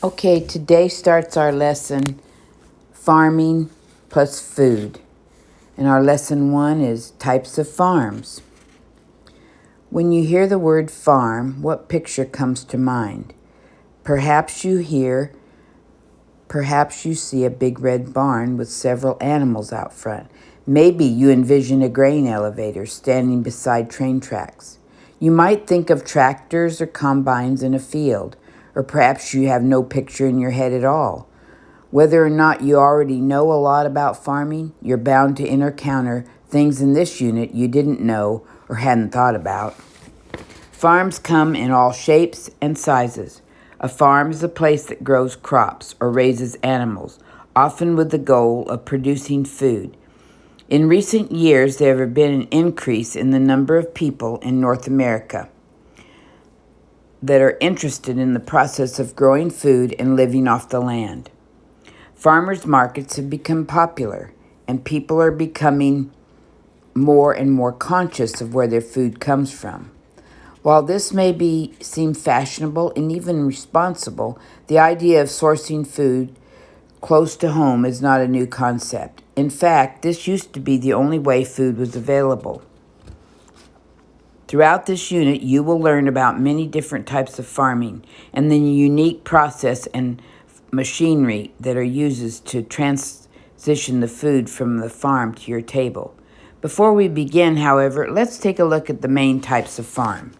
Okay, today starts our lesson, Farming plus Food. And our lesson 1 is Types of Farms. When you hear the word farm, what picture comes to mind? Perhaps you see a big red barn with several animals out front. Maybe you envision a grain elevator standing beside train tracks. You might think of tractors or combines in a field, or perhaps you have no picture in your head at all. Whether or not you already know a lot about farming, you're bound to encounter things in this unit you didn't know or hadn't thought about. Farms come in all shapes and sizes. A farm is a place that grows crops or raises animals, often with the goal of producing food. In recent years, there have been an increase in the number of people in North America that are interested in the process of growing food and living off the land. Farmers markets have become popular, and people are becoming more and more conscious of where their food comes from. While this may seem fashionable and even responsible, the idea of sourcing food close to home is not a new concept. In fact, this used to be the only way food was available. Throughout this unit, you will learn about many different types of farming and the unique process and machinery that are used to transition the food from the farm to your table. Before we begin, however, let's take a look at the main types of farm.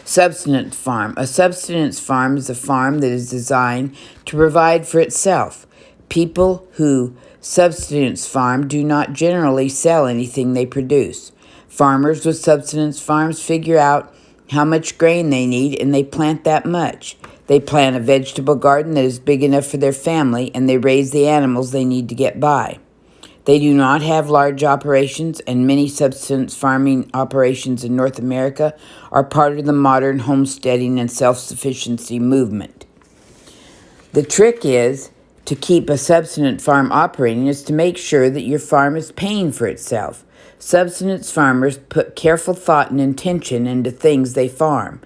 Subsistence farm. A subsistence farm is a farm that is designed to provide for itself. People who subsistence farm do not generally sell anything they produce. Farmers with subsistence farms figure out how much grain they need and they plant that much. They plant a vegetable garden that is big enough for their family and they raise the animals they need to get by. They do not have large operations, and many subsistence farming operations in North America are part of the modern homesteading and self-sufficiency movement. The trick is to keep a subsistence farm operating is to make sure that your farm is paying for itself. Subsistence farmers put careful thought and intention into things they farm.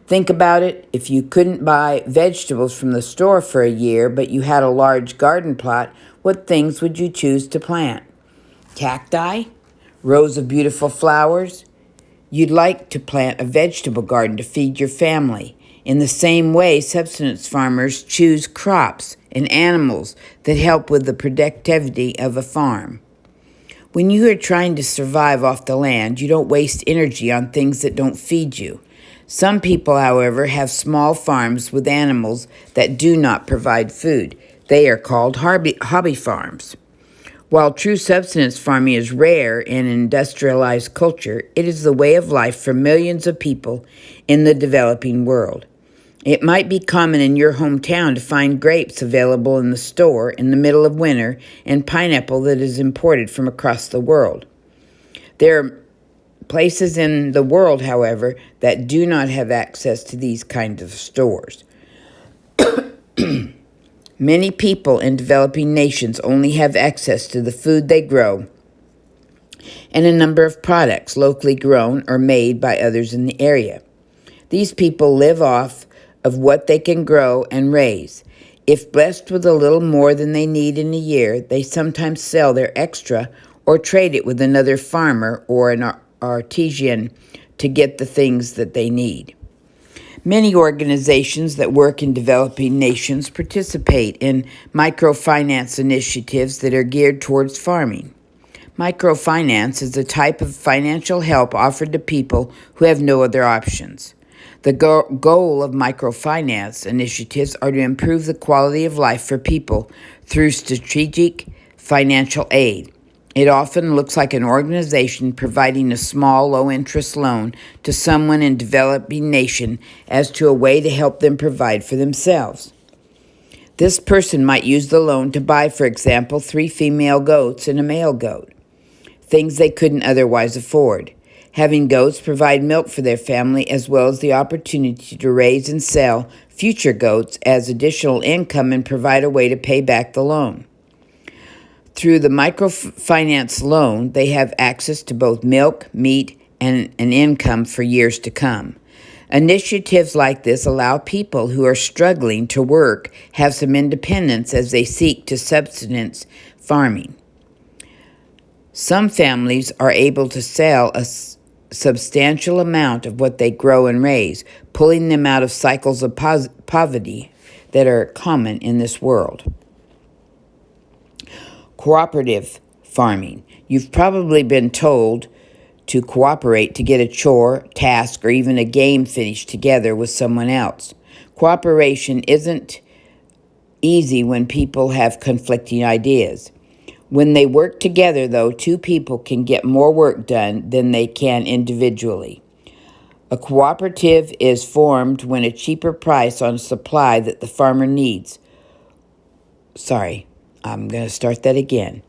Think about it. If you couldn't buy vegetables from the store for a year, but you had a large garden plot, what things would you choose to plant? Cacti? Rows of beautiful flowers? You'd like to plant a vegetable garden to feed your family. In the same way, subsistence farmers choose crops and animals that help with the productivity of a farm. When you are trying to survive off the land, you don't waste energy on things that don't feed you. Some people, however, have small farms with animals that do not provide food. They are called hobby farms. While true subsistence farming is rare in an industrialized culture, it is the way of life for millions of people in the developing world. It might be common in your hometown to find grapes available in the store in the middle of winter and pineapple that is imported from across the world. There are places in the world, however, that do not have access to these kinds of stores. Many people in developing nations only have access to the food they grow and a number of products locally grown or made by others in the area. These people live off of what they can grow and raise. If blessed with a little more than they need in a year, they sometimes sell their extra or trade it with another farmer or an artisan to get the things that they need. Many organizations that work in developing nations participate in microfinance initiatives that are geared towards farming. Microfinance is a type of financial help offered to people who have no other options. The goal of microfinance initiatives are to improve the quality of life for people through strategic financial aid. It often looks like an organization providing a small, low-interest loan to someone in a developing nation as to a way to help them provide for themselves. This person might use the loan to buy, for example, 3 female goats and a male goat, things they couldn't otherwise afford. Having goats provide milk for their family as well as the opportunity to raise and sell future goats as additional income and provide a way to pay back the loan. Through the microfinance loan, they have access to both milk, meat, and an income for years to come. Initiatives like this allow people who are struggling to work have some independence as they seek to subsistence farming. Some families are able to sell a substantial amount of what they grow and raise, pulling them out of cycles of poverty that are common in this world. Cooperative farming. You've probably been told to cooperate to get a chore, task, or even a game finished together with someone else. Cooperation isn't easy when people have conflicting ideas. When they work together, though, two people can get more work done than they can individually. A cooperative is formed when a cheaper price on a supply that the farmer needs. Sorry, I'm going to start that again.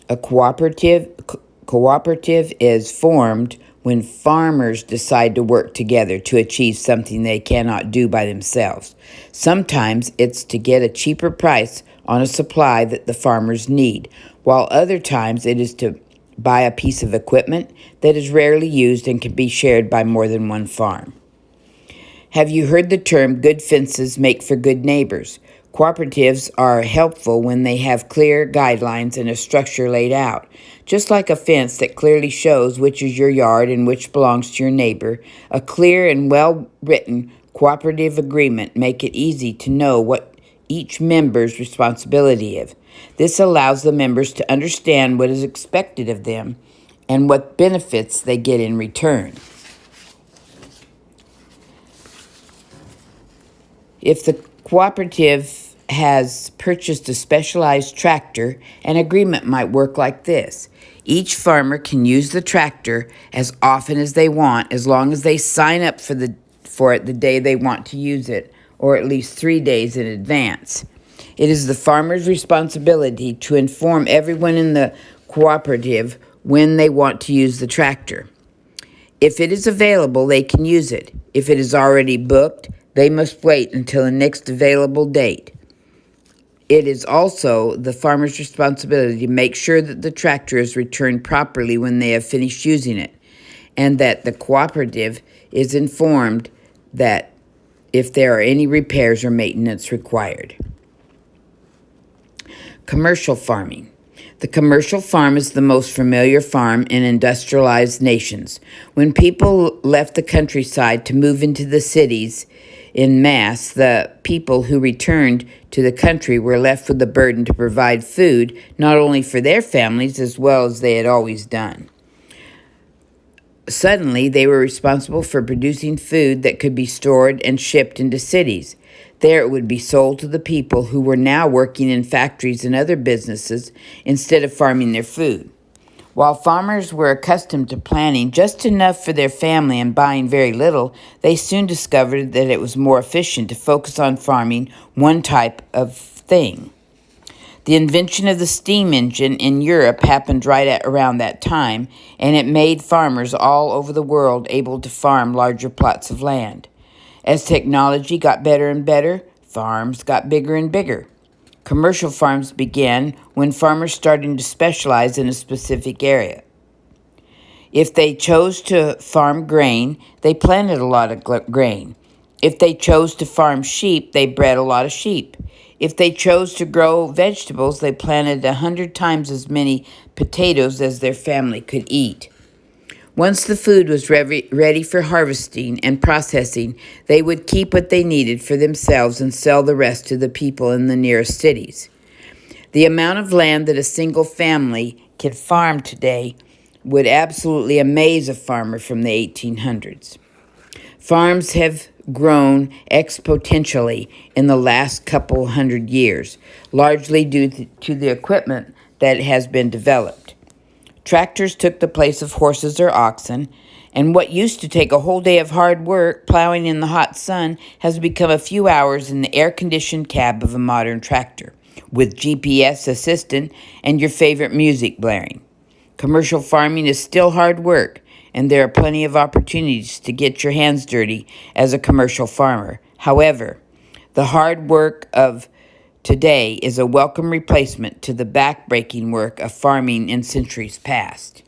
A cooperative is formed when farmers decide to work together to achieve something they cannot do by themselves. Sometimes it's to get a cheaper price on a supply that the farmers need, while other times it is to buy a piece of equipment that is rarely used and can be shared by more than one farm. Have you heard the term good fences make for good neighbors? Cooperatives are helpful when they have clear guidelines and a structure laid out. Just like a fence that clearly shows which is your yard and which belongs to your neighbor, a clear and well-written cooperative agreement make it easy to know what each member's responsibility is. This allows the members to understand what is expected of them and what benefits they get in return. If the cooperative has purchased a specialized tractor, an agreement might work like this. Each farmer can use the tractor as often as they want, as long as they sign up for it the day they want to use it, or at least 3 days in advance. It is the farmer's responsibility to inform everyone in the cooperative when they want to use the tractor. If it is available, they can use it. If it is already booked, they must wait until the next available date. It is also the farmer's responsibility to make sure that the tractor is returned properly when they have finished using it, and that the cooperative is informed that if there are any repairs or maintenance required. Commercial farming. The commercial farm is the most familiar farm in industrialized nations. When people left the countryside to move into the cities in mass, the people who returned to the country were left with the burden to provide food, not only for their families as well as they had always done. Suddenly, they were responsible for producing food that could be stored and shipped into cities. There it would be sold to the people who were now working in factories and other businesses instead of farming their food. While farmers were accustomed to planting just enough for their family and buying very little, they soon discovered that it was more efficient to focus on farming one type of thing. The invention of the steam engine in Europe happened around that time, and it made farmers all over the world able to farm larger plots of land. As technology got better and better, farms got bigger and bigger. Commercial farms began when farmers started to specialize in a specific area. If they chose to farm grain, they planted a lot of grain. If they chose to farm sheep, they bred a lot of sheep. If they chose to grow vegetables, they planted 100 times as many potatoes as their family could eat. Once the food was ready for harvesting and processing, they would keep what they needed for themselves and sell the rest to the people in the nearest cities. The amount of land that a single family can farm today would absolutely amaze a farmer from the 1800s. Farms have grown exponentially in the last couple hundred years, largely due to the equipment that has been developed. Tractors took the place of horses or oxen, and what used to take a whole day of hard work plowing in the hot sun has become a few hours in the air-conditioned cab of a modern tractor, with GPS assistant and your favorite music blaring. Commercial farming is still hard work, and there are plenty of opportunities to get your hands dirty as a commercial farmer. However, the hard work of today is a welcome replacement to the back-breaking work of farming in centuries past.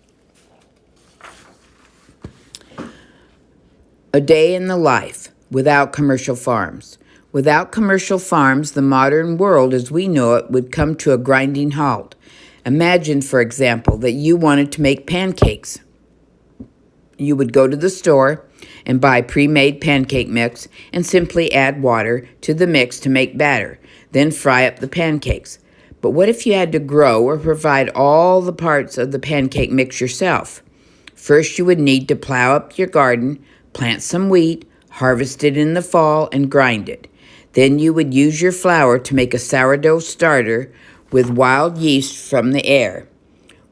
A day in the life without commercial farms. Without commercial farms, the modern world as we know it would come to a grinding halt. Imagine, for example, that you wanted to make pancakes. You would go to the store and buy pre-made pancake mix and simply add water to the mix to make batter, then fry up the pancakes. But what if you had to grow or provide all the parts of the pancake mix yourself? First, you would need to plow up your garden, plant some wheat, harvest it in the fall, and grind it. Then you would use your flour to make a sourdough starter with wild yeast from the air.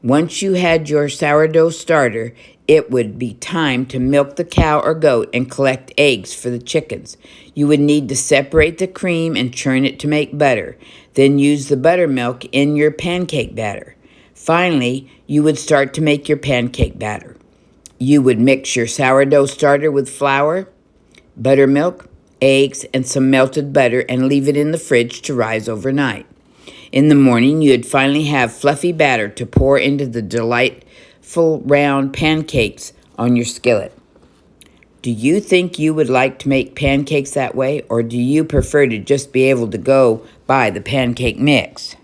Once you had your sourdough starter, it would be time to milk the cow or goat and collect eggs for the chickens. You would need to separate the cream and churn it to make butter. Then use the buttermilk in your pancake batter. Finally, you would start to make your pancake batter. You would mix your sourdough starter with flour, buttermilk, eggs, and some melted butter and leave it in the fridge to rise overnight. In the morning, you'd finally have fluffy batter to pour into the delightful round pancakes on your skillet. Do you think you would like to make pancakes that way, or do you prefer to just be able to go buy the pancake mix?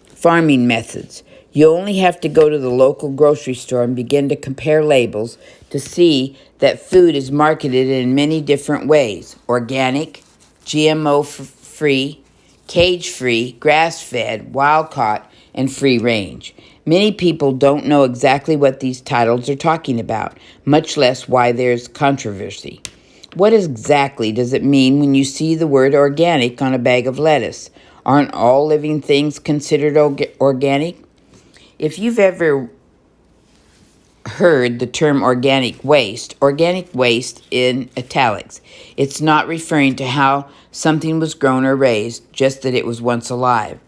Farming methods. You only have to go to the local grocery store and begin to compare labels to see that food is marketed in many different ways: organic, GMO-free, cage-free, grass-fed, wild-caught, and free-range. Many people don't know exactly what these titles are talking about, much less why there's controversy. What exactly does it mean when you see the word organic on a bag of lettuce? Aren't all living things considered organic? If you've ever heard the term organic waste in italics, it's not referring to how something was grown or raised, just that it was once alive.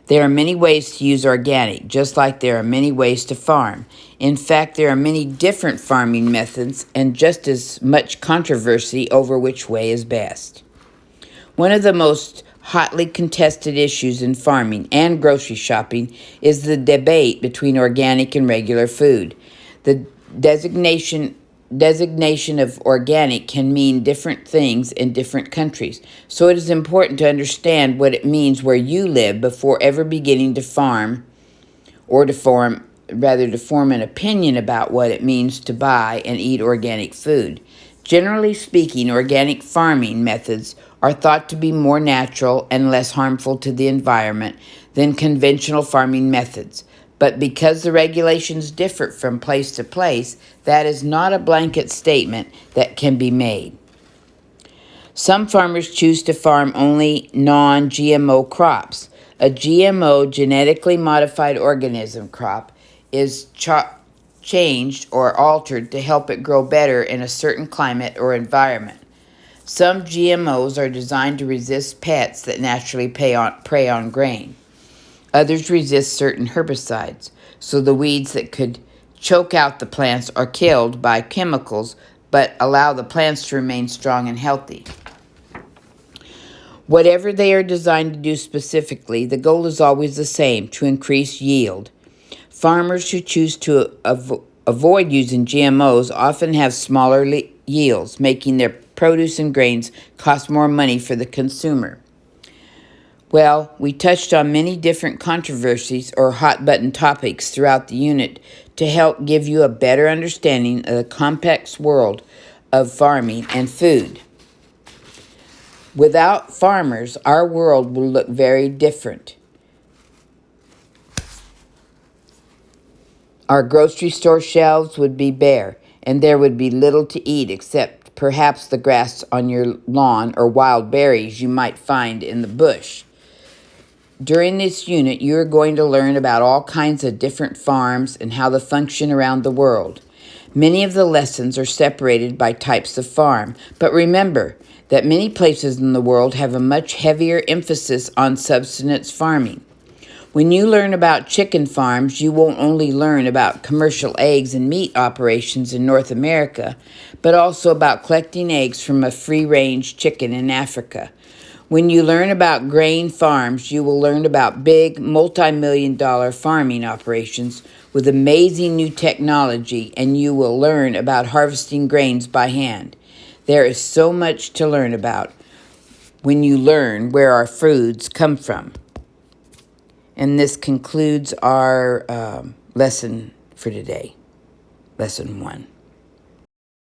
There are many ways to use organic, just like there are many ways to farm. In fact, there are many different farming methods and just as much controversy over which way is best. One of the most hotly contested issues in farming and grocery shopping is the debate between organic and regular food. The designation of organic can mean different things in different countries, so it is important to understand what it means where you live before ever beginning to farm or to form an opinion about what it means to buy and eat organic food. Generally speaking, organic farming methods are thought to be more natural and less harmful to the environment than conventional farming methods. But because the regulations differ from place to place, that is not a blanket statement that can be made. Some farmers choose to farm only non-GMO crops. A GMO, genetically modified organism crop, is changed or altered to help it grow better in a certain climate or environment. Some GMOs are designed to resist pests that naturally prey on grain. Others resist certain herbicides, so the weeds that could choke out the plants are killed by chemicals but allow the plants to remain strong and healthy. Whatever they are designed to do specifically, the goal is always the same: to increase yield. Farmers who choose to avoid using GMOs often have smaller yields, making their produce and grains cost more money for the consumer. Well, we touched on many different controversies or hot-button topics throughout the unit to help give you a better understanding of the complex world of farming and food. Without farmers, our world will look very different. Our grocery store shelves would be bare, and there would be little to eat except perhaps the grass on your lawn or wild berries you might find in the bush. During this unit, you are going to learn about all kinds of different farms and how they function around the world. Many of the lessons are separated by types of farm, but remember that many places in the world have a much heavier emphasis on subsistence farming. When you learn about chicken farms, you won't only learn about commercial eggs and meat operations in North America, but also about collecting eggs from a free-range chicken in Africa. When you learn about grain farms, you will learn about big, multi-million-dollar farming operations with amazing new technology, and you will learn about harvesting grains by hand. There is so much to learn about when you learn where our foods come from. And this concludes our lesson for today, lesson 1.